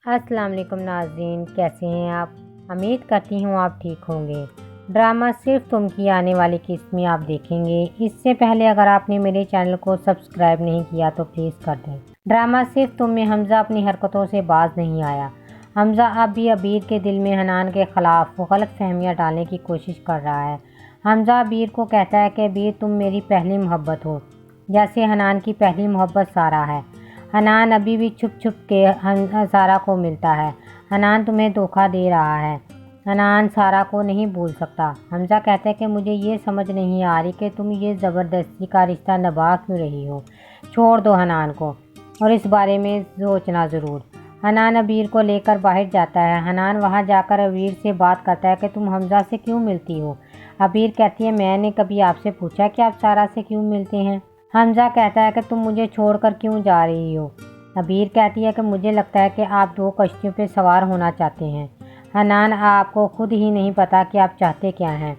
अस्सलाम वालेकुम नाज़रीन, कैसे हैं आप। उम्मीद करती हूँ आप ठीक होंगे। ड्रामा सिर्फ तुम की आने वाली किस्त में आप देखेंगे। इससे पहले अगर आपने मेरे चैनल को सब्सक्राइब नहीं किया तो प्लीज़ कर दें। ड्रामा सिर्फ तुम में हमज़ा अपनी हरकतों से बाज नहीं आया। हमज़ा अब भी अबीर के दिल में हनान के ख़िलाफ़ गलत फहमियाँ डालने की कोशिश कर रहा है। हमज़ा अबीर को कहता है कि अबीर तुम मेरी पहली मोहब्बत हो, जैसे हनान की पहली मोहब्बत सारा है। हनान अभी भी छुप छुप के सारा को मिलता है। हनान तुम्हें धोखा दे रहा है। हनान सारा को नहीं भूल सकता। हमज़ा कहता है कि मुझे ये समझ नहीं आ रही कि तुम ये ज़बरदस्ती का रिश्ता निभा क्यों रही हो। छोड़ दो हनान को और इस बारे में सोचना ज़रूर। हनान अबीर को लेकर बाहर जाता है। हनान वहाँ जाकर अबीर से बात करता है कि तुम हमज़ा से क्यों मिलती हो। अबीर कहती है मैंने कभी आपसे पूछा कि आप सारा से क्यों मिलते हैं। हमज़ा कहता है कि तुम मुझे छोड़कर क्यों जा रही हो। अबीर कहती है कि मुझे लगता है कि आप दो कश्तियों पर सवार होना चाहते हैं। हनान आपको खुद ही नहीं पता कि आप चाहते क्या हैं।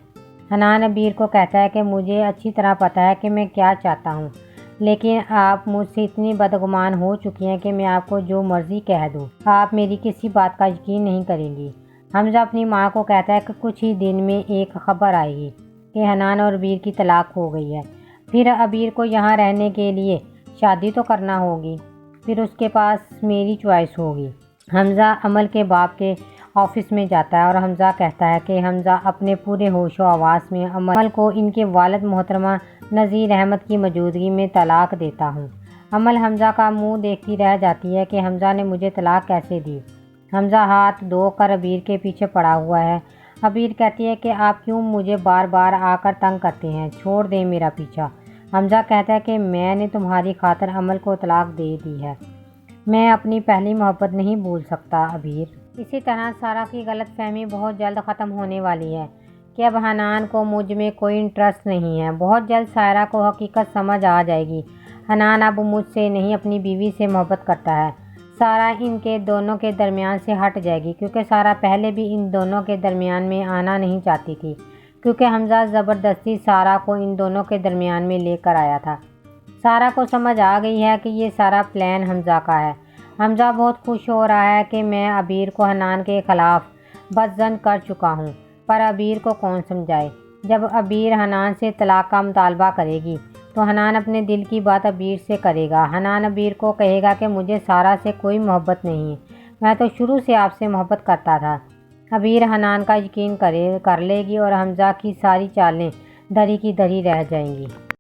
हनान अबीर को कहता है कि मुझे अच्छी तरह पता है कि मैं क्या चाहता हूँ, लेकिन आप मुझसे इतनी बदगुमान हो चुकी हैं कि मैं आपको जो मर्ज़ी कह दूँ, आप मेरी किसी बात का यकीन नहीं करेंगी। हमज़ा अपनी माँ को कहता है कि कुछ ही दिन में एक खबर आएगी कि हनान और अबीर की तलाक हो गई है। फिर अबीर को यहाँ रहने के लिए शादी तो करना होगी, फिर उसके पास मेरी चॉइस होगी। हमज़ा अमल के बाप के ऑफिस में जाता है और हमज़ा कहता है कि हमज़ा अपने पूरे होशो आवास में अमल को इनके वालिद मोहतरमा नज़ीर अहमद की मौजूदगी में तलाक देता हूँ। अमल हमज़ा का मुंह देखती रह जाती है कि हमज़ा ने मुझे तलाक कैसे दी। हमज़ा हाथ धोकर अबीर के पीछे पड़ा हुआ है। अबीर कहती है कि आप क्यों मुझे बार बार आकर तंग करते हैं, छोड़ दें मेरा पीछा। हमज़ा कहता है कि मैंने तुम्हारी खातिर अमल को तलाक दे दी है। मैं अपनी पहली मोहब्बत नहीं भूल सकता अबीर। इसी तरह सारा की गलतफहमी बहुत जल्द ख़त्म होने वाली है कि अब हनान को मुझ में कोई इंटरेस्ट नहीं है। बहुत जल्द सारा को हकीकत समझ आ जाएगी। हनान अब मुझसे नहीं अपनी बीवी से मोहब्बत करता है। सारा इनके दोनों के दरमियान से हट जाएगी, क्योंकि सारा पहले भी इन दोनों के दरमियान में आना नहीं चाहती थी, क्योंकि हमज़ा ज़बरदस्ती सारा को इन दोनों के दरमियान में लेकर आया था। सारा को समझ आ गई है कि ये सारा प्लान हमज़ा का है। हमज़ा बहुत खुश हो रहा है कि मैं अबीर को हनान के ख़िलाफ़ बदज़न कर चुका हूँ, पर अबीर को कौन समझाए। जब अबीर हनान से तलाक का मुतालबा करेगी तो हनान अपने दिल की बात अबीर से करेगा। हनान अबीर को कहेगा कि मुझे सारा से कोई मोहब्बत नहीं है, मैं तो शुरू से आपसे मोहब्बत करता था। अबीर हनान का यकीन कर लेगी और हमज़ा की सारी चालें दरी की दरी रह जाएंगी।